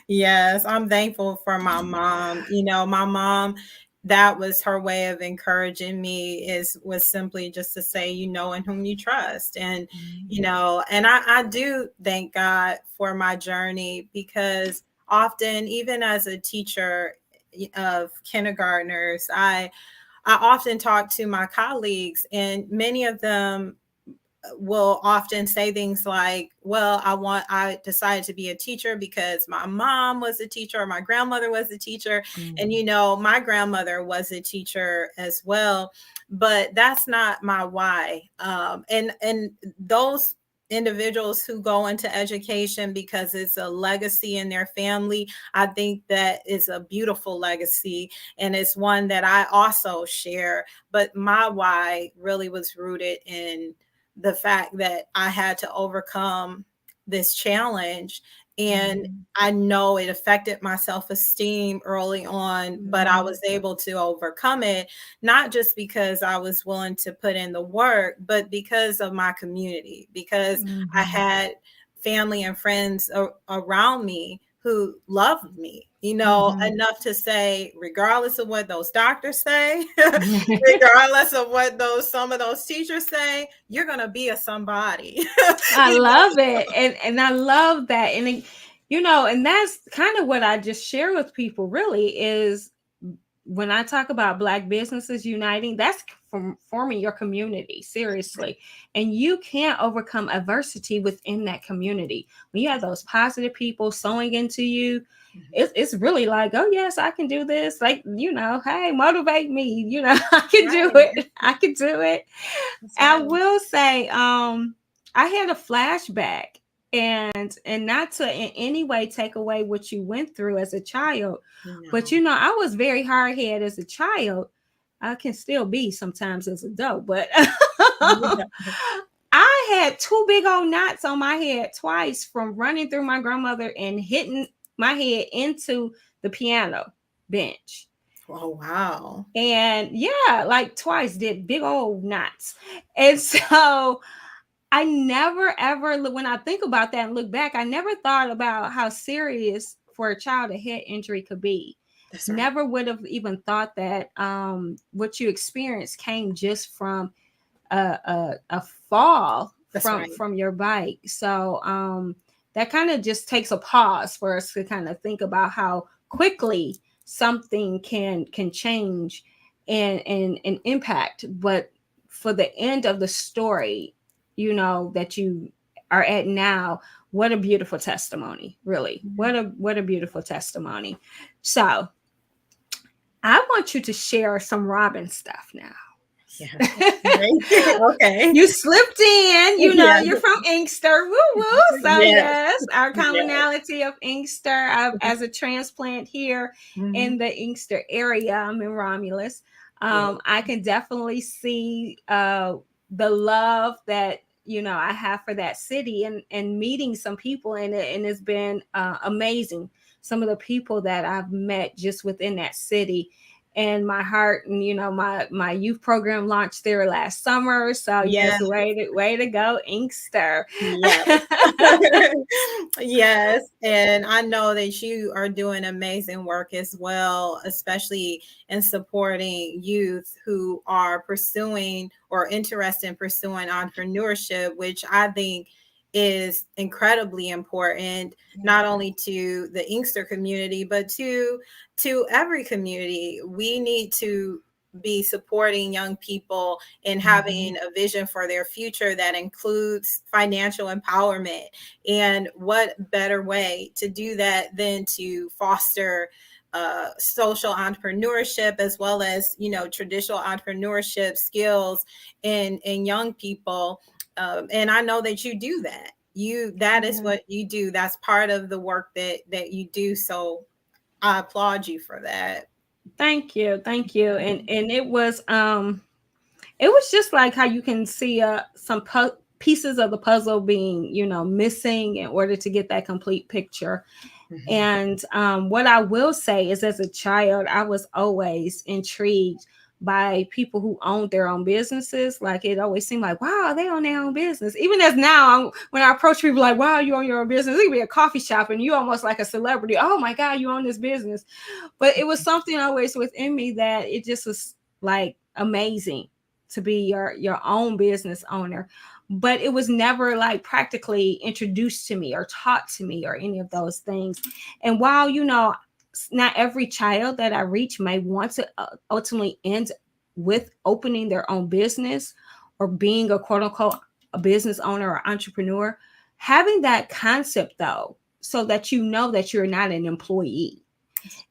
Yes, I'm thankful for my mom. My mom, that was her way of encouraging me, was simply just to say, in whom you trust. And, and I do thank God for my journey, because often, even as a teacher of kindergartners, I often talk to my colleagues, and many of them will often say things like, well, I decided to be a teacher because my mom was a teacher, or my grandmother was a teacher. And Mm. my grandmother was a teacher as well, but that's not my why. And those individuals who go into education because it's a legacy in their family. I think that is a beautiful legacy, and it's one that I also share. But my why really was rooted in the fact that I had to overcome this challenge. And I know it affected my self-esteem early on, but I was able to overcome it, not just because I was willing to put in the work, but because of my community, because I had family and friends around me who loved me, enough to say, regardless of what those doctors say, regardless of what some of those teachers say, you're going to be a somebody. I love it. And I love that. And and that's kind of what I just share with people really is when I talk about Black businesses uniting, that's from forming your community, seriously. And you can't overcome adversity within that community. When you have those positive people sewing into you, it's really like, oh yes, I can do this. Like, hey, motivate me. I can do it. I can do it. I will say, I had a flashback, and not to in any way take away what you went through as a child, but I was very hard headed as a child. I can still be sometimes as an adult, but I had 2 big old knots on my head twice from running through my grandmother and hitting my head into the piano bench. Oh, wow. And yeah, like twice did big old knots. And so I never ever, when I think about that and look back, I never thought about how serious for a child a head injury could be. That's right. Never would have even thought that what you experienced came just from a fall from your bike. So that kind of just takes a pause for us to kind of think about how quickly something can change and impact. But for the end of the story, that you are at now, what a beautiful testimony, really. What a beautiful testimony. So I want you to share some Robin stuff now. Yeah. Okay. You slipped in, you're from Inkster. Woo woo. So yes, our commonality of Inkster. As a transplant here in the Inkster area, I'm in Romulus. I can definitely see the love that I have for that city, and meeting some people in it, and it's been amazing. Some of the people that I've met just within that city. And my heart, and my youth program launched there last summer. So yes, way to go, Inkster. Yes. Yes. And I know that you are doing amazing work as well, especially in supporting youth who are pursuing or interested in pursuing entrepreneurship, which I think is incredibly important, not only to the Inkster community, but to every community. We need to be supporting young people and having a vision for their future that includes financial empowerment. And what better way to do that than to foster social entrepreneurship, as well as traditional entrepreneurship skills in young people. And I know that you do that. That is what you do. That's part of the work that you do. So I applaud you for that. Thank you. And it was just like how you can see some pieces of the puzzle being missing in order to get that complete picture. And what I will say is, as a child, I was always intrigued by people who owned their own businesses. Like, it always seemed like, wow, they own their own business. Even as now, when I approach people like, wow, you own your own business, it could be a coffee shop and you almost like a celebrity. Oh my God, you own this business. But it was something always within me that it just was like amazing to be your own business owner. But it was never like practically introduced to me or taught to me or any of those things. And while, not every child that I reach may want to ultimately end with opening their own business or being a quote unquote a business owner or entrepreneur, having that concept though, so that that you're not an employee.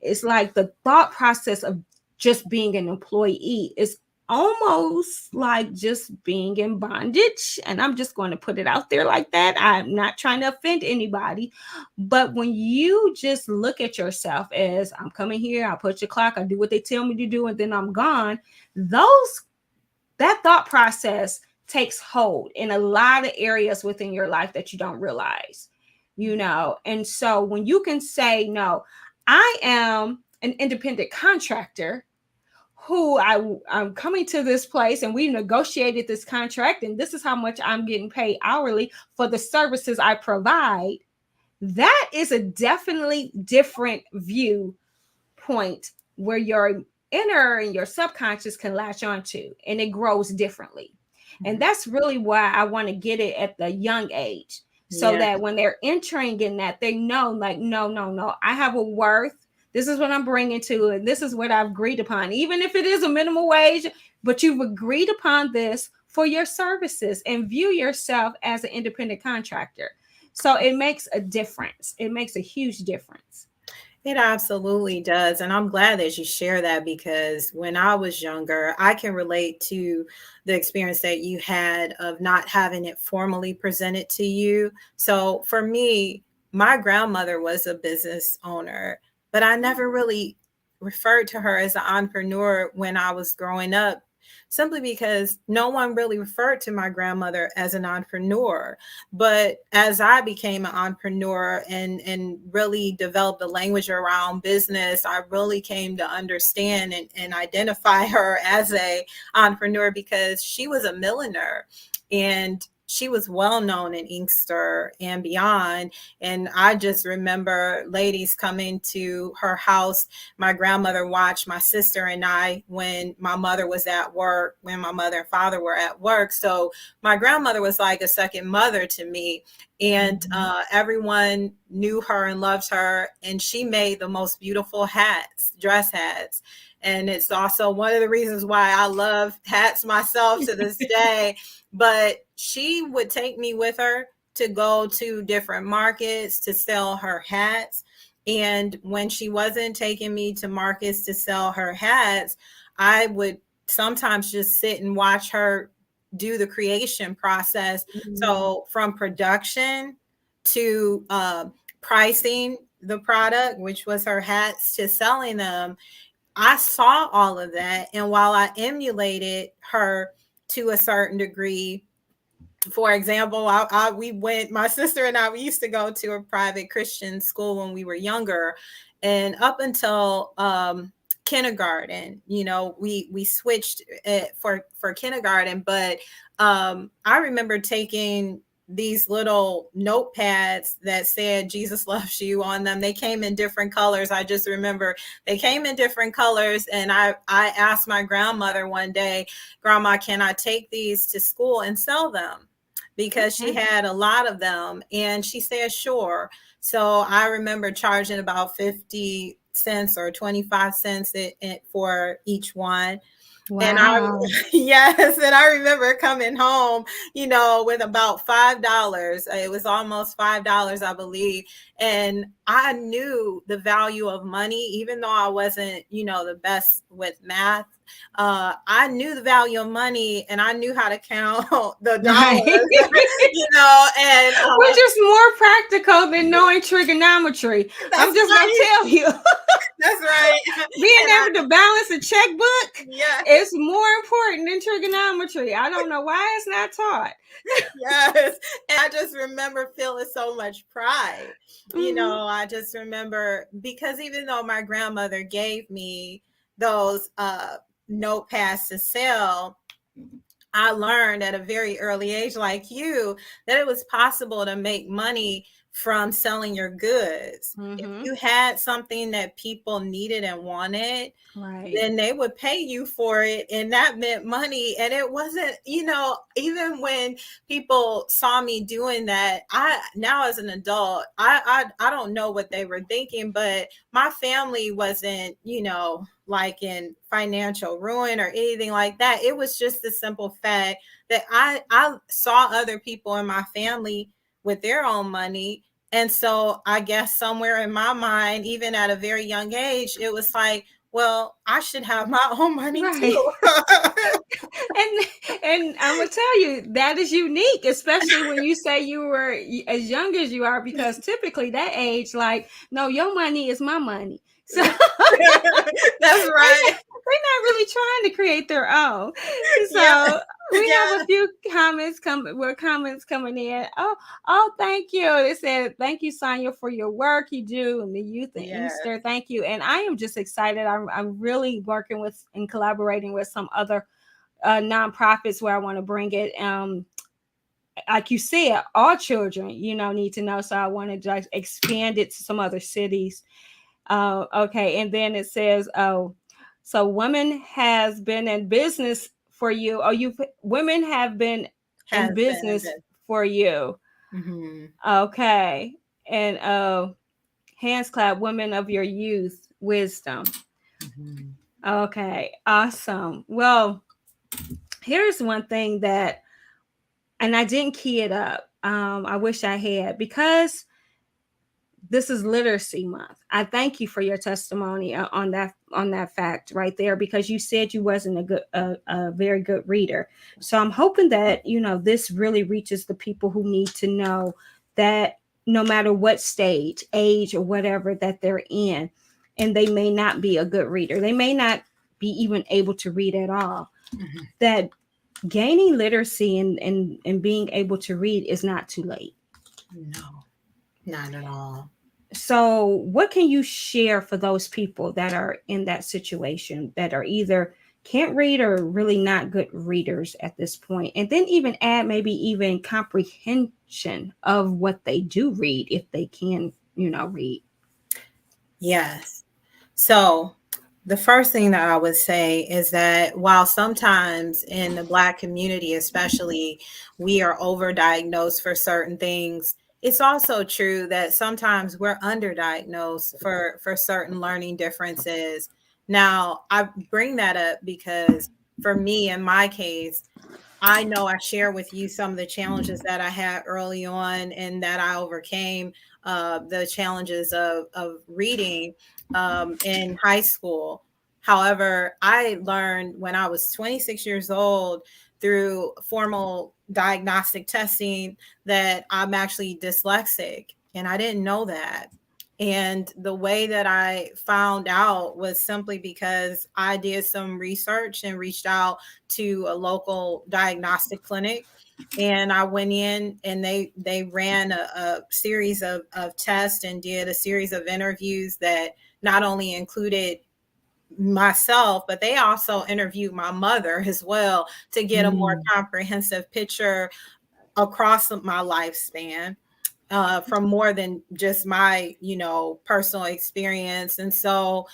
It's like the thought process of just being an employee is almost like just being in bondage. And I'm just going to put it out there like that. I'm not trying to offend anybody. But when you just look at yourself as I'm coming here, I put your clock, I do what they tell me to do, and then I'm gone, that thought process takes hold in a lot of areas within your life that you don't realize, And so when you can say, no, I am an independent contractor who I'm coming to this place and we negotiated this contract and this is how much I'm getting paid hourly for the services I provide. That is a definitely different viewpoint where your inner and your subconscious can latch onto, and it grows differently. And that's really why I want to get it at the young age, so that when they're entering in that, they know, like, no, I have a worth. This is what I'm bringing to it. This is what I've agreed upon, even if it is a minimum wage, but you've agreed upon this for your services, and view yourself as an independent contractor. So it makes a difference. It makes a huge difference. It absolutely does. And I'm glad that you share that, because when I was younger, I can relate to the experience that you had of not having it formally presented to you. So for me, my grandmother was a business owner, but I never really referred to her as an entrepreneur when I was growing up, simply because no one really referred to my grandmother as an entrepreneur. But as I became an entrepreneur and really developed the language around business, I really came to understand and identify her as a entrepreneur, because she was a milliner and she was well known in Inkster and beyond. And I just remember ladies coming to her house. My grandmother watched my sister and I when my mother was at work, when my mother and father were at work. So my grandmother was like a second mother to me. And everyone knew her and loved her. And she made the most beautiful hats, dress hats. And it's also one of the reasons why I love hats myself to this day. But she would take me with her to go to different markets to sell her hats. And when she wasn't taking me to markets to sell her hats, I would sometimes just sit and watch her do the creation process. So from production to pricing the product, which was her hats, to selling them, I saw all of that. And while I emulated her to a certain degree, for example, my sister and I, we used to go to a private Christian school when we were younger. And up until kindergarten, we switched for kindergarten. But I remember taking these little notepads that said Jesus loves you on them. They came in different colors. I just remember they came in different colors. And I asked my grandmother one day, Grandma, can I take these to school and sell them? Because she had a lot of them. And she said, sure. So I remember charging about 50 cents or 25 cents for each one. Wow. And and I remember coming home, with about $5. It was almost $5, I believe. And I knew the value of money, even though I wasn't, the best with math. I knew the value of money, and I knew how to count the dollars, and which is more practical than knowing trigonometry. I'm just gonna tell you. That's right. Being able to balance a checkbook is more important than trigonometry. I don't know why it's not taught. Yes. And I just remember feeling so much pride. I just remember, because even though my grandmother gave me those notepads to sell, I learned at a very early age, like you, that it was possible to make money from selling your goods. If you had something that people needed and wanted, then they would pay you for it. And that meant money. And it wasn't, even when people saw me doing that, now as an adult, I don't know what they were thinking, but my family wasn't, like in financial ruin or anything like that. It was just the simple fact that I saw other people in my family with their own money. And so I guess somewhere in my mind, even at a very young age, it was like, well, I should have my own money Right. too. And I'm gonna tell you that is unique, especially when you say you were as young as you are, because typically that age, like, no, your money is my money. So That's right. they're not really trying to create their own. Yeah. So we Yeah. have a few comments coming in. Oh, thank you. It said, thank you, Sonia, for your work you do in the youth and Yes. Easter. Thank you. And I am just excited. I'm really working with and collaborating with some other nonprofits where I want to bring it. Like you said, all children, need to know. So I want to just expand it to some other cities. Okay, and then it says, oh, so women has been in business for you. Oh, you women have been in Has been. business for you. Mm-hmm. Okay, and hands clap, women of your youth wisdom. Mm-hmm. Okay, awesome. Well, here's one thing that, and I didn't key it up. I wish I had, because this is literacy month. I thank you for your testimony on that fact right there, because you said you wasn't a very good reader. So I'm hoping that this really reaches the people who need to know that no matter what stage, age, or whatever that they're in, and they may not be a good reader, they may not be even able to read at all, Mm-hmm. that gaining literacy and being able to read is not too late. No, not at all. So what can you share for those people that are in that situation, that are either can't read or really not good readers at this point, and then even add maybe even comprehension of what they do read, if they can read? Yes. So, the first thing that I would say is that while sometimes in the Black community, especially, we are overdiagnosed for certain things, it's also true that sometimes we're underdiagnosed for certain learning differences. Now, I bring that up because for me, in my case, I know I share with you some of the challenges that I had early on and that I overcame, the challenges of reading in high school. However, I learned when I was 26 years old through formal diagnostic testing that I'm actually dyslexic, and I didn't know that. And the way that I found out was simply because I did some research and reached out to a local diagnostic clinic, and I went in and they ran a series of tests and did a series of interviews that not only included myself, but they also interviewed my mother as well to get a more Mm. comprehensive picture across my lifespan, from more than just my personal experience. And so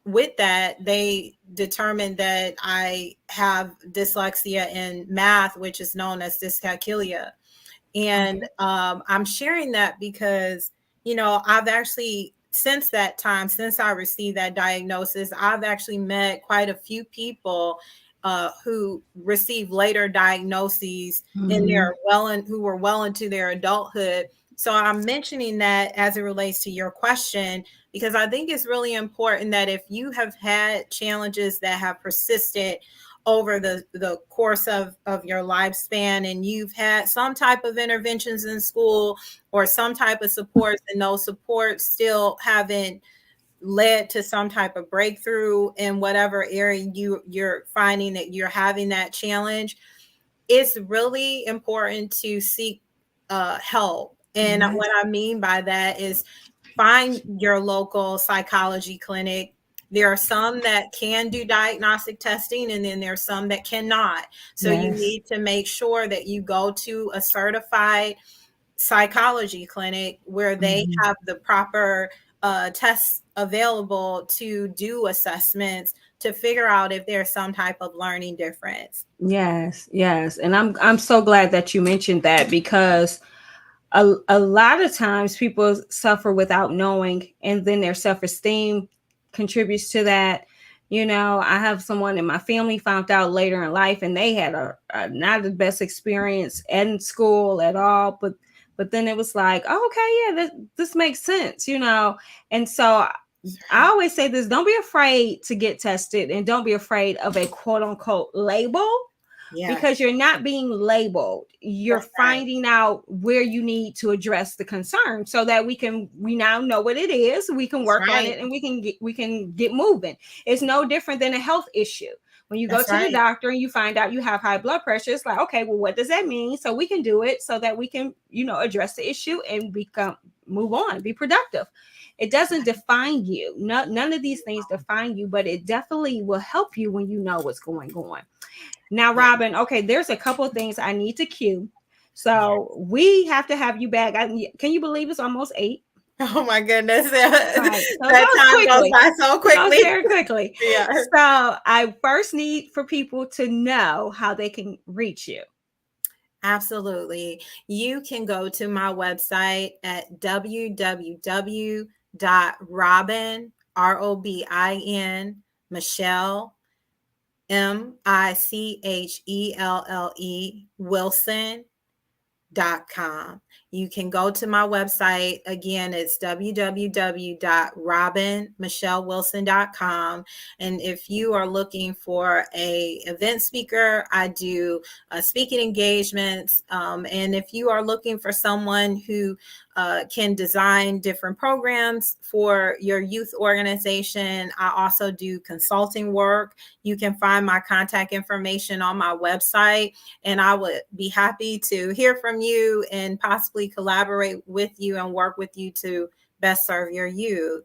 with that, they determined that I have dyslexia in math, which is known as dyscalculia. And Okay. I'm sharing that because, I've actually, since that time, since I received that diagnosis, I've actually met quite a few people who received later diagnoses in Mm-hmm. who were well into their adulthood. So I'm mentioning that as it relates to your question, because I think it's really important that if you have had challenges that have persisted over the course of your lifespan, and you've had some type of interventions in school or some type of supports, and those supports still haven't led to some type of breakthrough in whatever area you're finding that you're having that challenge, it's really important to seek help. And Yes. what I mean by that is find your local psychology clinic. There are some that can do diagnostic testing, and then there's some that cannot. So you Yes. need to make sure that you go to a certified psychology clinic where they Mm-hmm. have the proper tests available to do assessments to figure out if there's some type of learning difference. Yes, yes. And I'm so glad that you mentioned that, because a lot of times people suffer without knowing, and then their self-esteem contributes to that. I have someone in my family found out later in life, and they had a not the best experience in school at all, but then it was like, oh, okay, yeah, this makes sense. And so I always say this, don't be afraid to get tested and don't be afraid of a quote unquote label, Yeah, because you're not being labeled. You're that's right. finding out where you need to address the concern so that we now know what it is. We can That's work on right. it and we can get moving. It's no different than a health issue. When you go That's to the right. doctor and you find out you have high blood pressure, it's like, okay, well, what does that mean? So we can do it so that we can, address the issue and move on, be productive. It doesn't define you. None of these things define you, but it definitely will help you when you know what's going on. Now, Yeah. Robin, okay, there's a couple of things I need to cue. So we have to have you back. Can you believe it's almost 8? Oh my goodness. Right. So it That goes time goes quickly. by so It goes quickly. very quickly. Yeah. So I first need for people to know how they can reach you. Absolutely. You can go to my website at www.robin, ROBIN, Michelle, MICHELLE, Wilson.com. You can go to my website. Again, it's www.robinmichellewilson.com. And if you are looking for a event speaker, I do speaking engagements. And if you are looking for someone who can design different programs for your youth organization, I also do consulting work. You can find my contact information on my website, and I would be happy to hear from you and possibly collaborate with you and work with you to best serve your youth.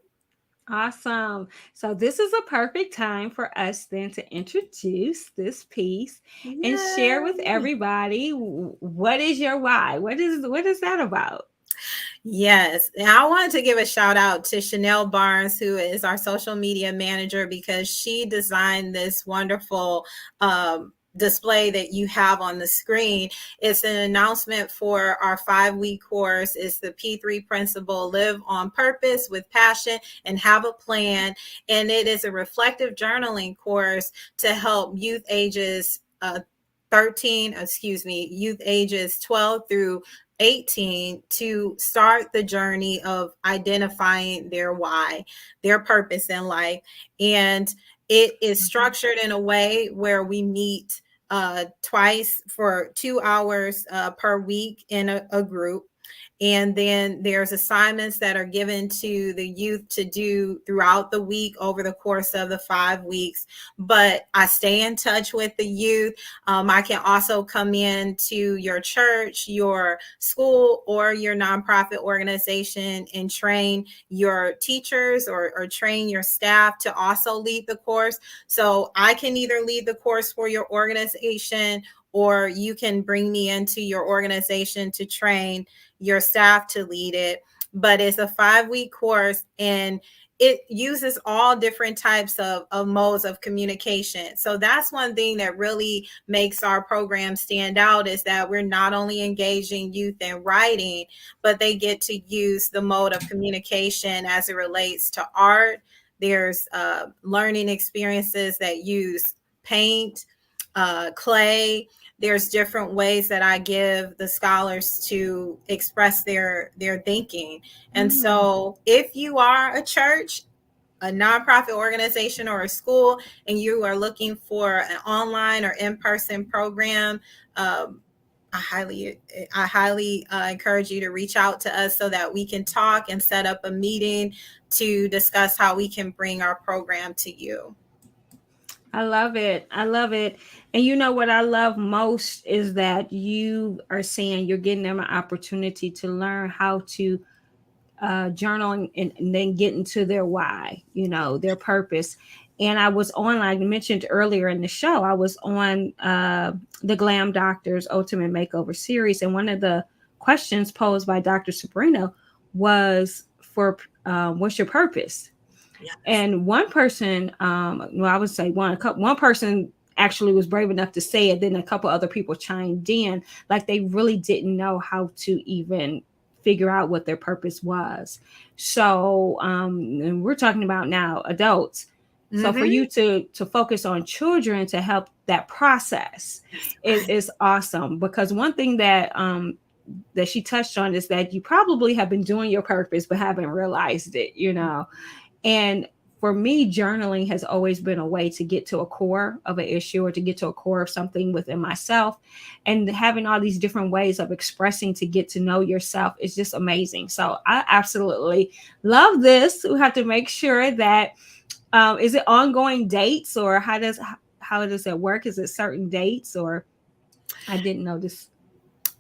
Awesome. So this is a perfect time for us then to introduce this piece and share with Yay. everybody what is your why? What is that about? Yes. And I wanted to give a shout out to Chanel Barnes, who is our social media manager, because she designed this wonderful display that you have on the screen. It's an announcement for our 5-week course. It's the P3 principle: live on purpose with passion and have a plan. And it is a reflective journaling course to help youth ages 12 through 18 to start the journey of identifying their why, their purpose in life. And it is structured in a way where we meet twice for 2 hours per week in a group. And then there's assignments that are given to the youth to do throughout the week over the course of the 5 weeks. But I stay in touch with the youth. I can also come in to your church, your school, or your nonprofit organization and train your teachers or train your staff to also lead the course. So I can either lead the course for your organization, or you can bring me into your organization to train your staff to lead it. But it's a 5-week course, and it uses all different types of modes of communication. So that's one thing that really makes our program stand out, is that we're not only engaging youth in writing, but they get to use the mode of communication as it relates to art. There's learning experiences that use paint, clay. There's different ways that I give the scholars to express their thinking. And so if you are a church, a nonprofit organization, or a school, and you are looking for an online or in-person program, I highly encourage you to reach out to us so that we can talk and set up a meeting to discuss how we can bring our program to you. I love it. I love it. And you know what I love most is that you are saying you're getting them an opportunity to learn how to journal and then get into their why, their purpose. And I was on, like I mentioned earlier in the show, I was on the Glam Doctors Ultimate Makeover series. And one of the questions posed by Dr. Sabrina was what's your purpose? Yes. And one person, I would say one person actually was brave enough to say it. Then a couple other people chimed in, like they really didn't know how to even figure out what their purpose was. So, and we're talking about now adults. So for you to focus on children to help that process is awesome, because one thing that she touched on is that you probably have been doing your purpose but haven't realized it, And for me, journaling has always been a way to get to a core of an issue or to get to a core of something within myself. And having all these different ways of expressing to get to know yourself is just amazing. So I absolutely love this. We have to make sure that is it ongoing dates, or how does it work? Is it certain dates, or I didn't know this.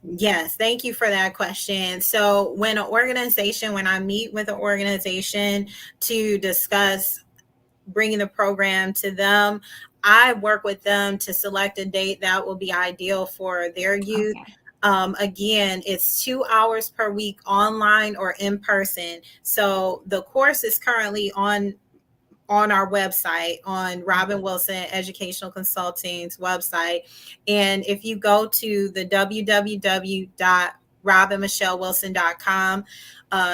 Yes, thank you for that question. So, when I meet with an organization to discuss bringing the program to them, I work with them to select a date that will be ideal for their youth. Okay. Again, it's 2 hours per week online or in person. So the course is currently on our website, on Robin Wilson Educational Consulting's website. And if you go to the www.robinmichellewilson.com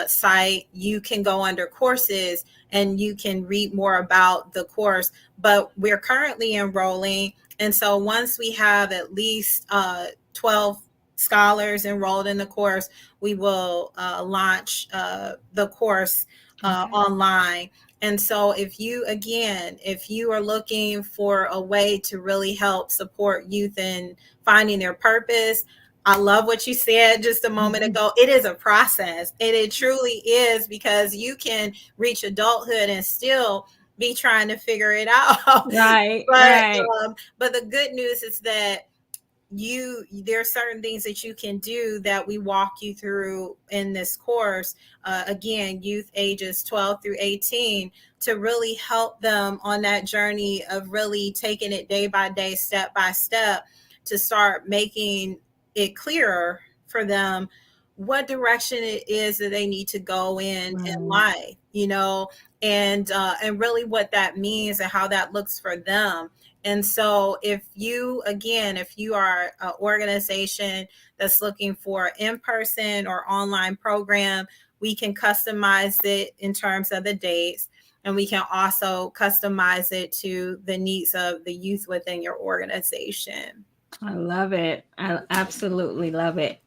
site, you can go under courses and you can read more about the course. But we're currently enrolling. And so once we have at least 12 scholars enrolled in the course, we will launch the course Okay. online. And so if you are looking for a way to really help support youth in finding their purpose, I love what you said just a moment ago. It is a process, and it truly is, because you can reach adulthood and still be trying to figure it out. Right, but right. but the good news is that there are certain things that you can do that we walk you through in this course, again, youth ages 12 through 18, to really help them on that journey of really taking it day by day, step by step, to start making it clearer for them what direction it is that they need to go in Right. life, and really what that means and how that looks for them. And so if you are an organization that's looking for in-person or online program, we can customize it in terms of the dates, and we can also customize it to the needs of the youth within your organization. I love it. I absolutely love it.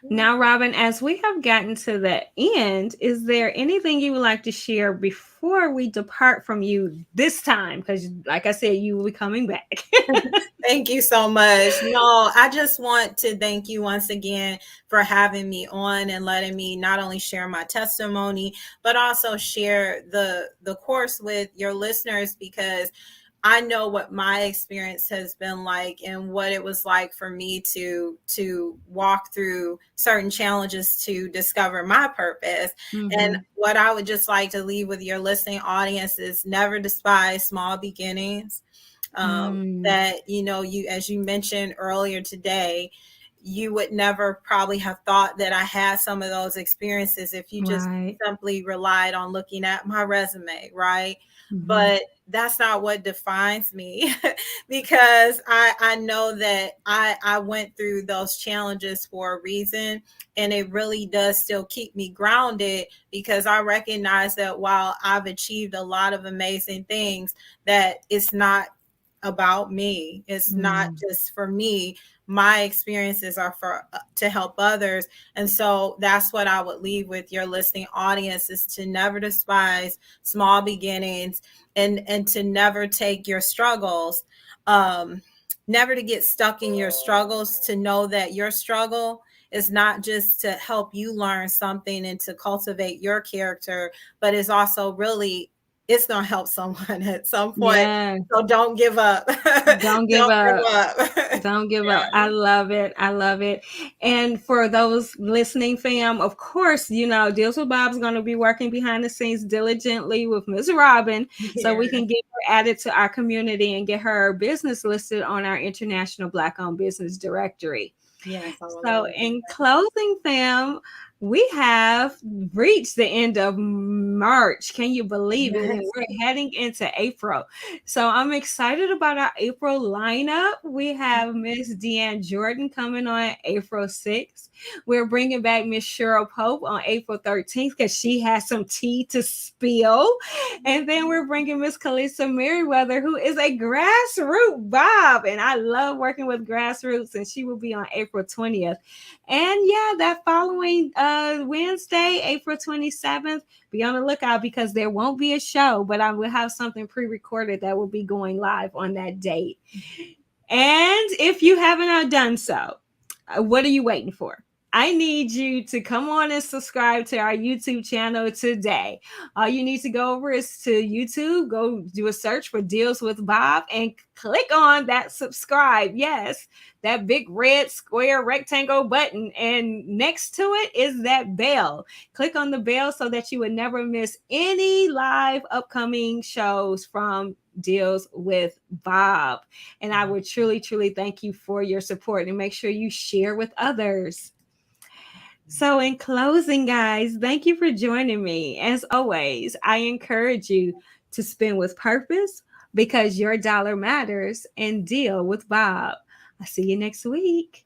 Now, Robin, as we have gotten to the end, is there anything you would like to share before we depart from you this time? Because, like I said, you will be coming back. Thank you so much. No, I just want to thank you once again for having me on and letting me not only share my testimony, but also share the course with your listeners, because I know what my experience has been like and what it was like for me to walk through certain challenges to discover my purpose. And Hmm. what I would just like to leave with your listening audience is never despise small beginnings. Mm, That you, as you mentioned earlier today, you would never probably have thought that I had some of those experiences if you just right. simply relied on looking at my resume, right? Hmm. But that's not what defines me because I know that I went through those challenges for a reason, and it really does still keep me grounded, because I recognize that while I've achieved a lot of amazing things, that it's not about me. It's not Mm, just for me. My experiences are for to help others. And so that's what I would leave with your listening audience, is to never despise small beginnings, and to never take your struggles, um never to get stuck in your struggles, to know that your struggle is not just to help you learn something and to cultivate your character, but is also really, it's going to help someone at some point. yeah. So don't give up. Don't give Don't up. give up. Don't give up. Yeah. I love it. I love it. And for those listening, fam, of course, Deals with Bob's going to be working behind the scenes diligently with Miss Robin so Yeah. we can get her added to our community and get her business listed on our International Black Owned Business Directory. Yes, I would love So, to do in closing, fam, we have reached the end of March. Can you believe it? And that. we're heading into April. So, I'm excited about our April lineup. We have Miss Deanne Jordan coming on April 6th. We're bringing back Miss Cheryl Pope on April 13th because she has some tea to spill. And then we're bringing Miss Kalisa Merriweather, who is a grassroots Bob. And I love working with grassroots, and she will be on April 20th. And yeah, that following Wednesday, April 27th, be on the lookout because there won't be a show, but I will have something pre-recorded that will be going live on that date. And if you haven't done so, what are you waiting for? I need you to come on and subscribe to our YouTube channel today. All you need to go over is to YouTube, go do a search for Deals with Bob, and click on that subscribe. Yes, that big red square rectangle button. And next to it is that bell. Click on the bell so that you would never miss any live upcoming shows from Deals with Bob. And I would truly, truly thank you for your support, and make sure you share with others. So in closing, guys, thank you for joining me. As always, I encourage you to spend with purpose because your dollar matters, and deal with Bob. I'll see you next week.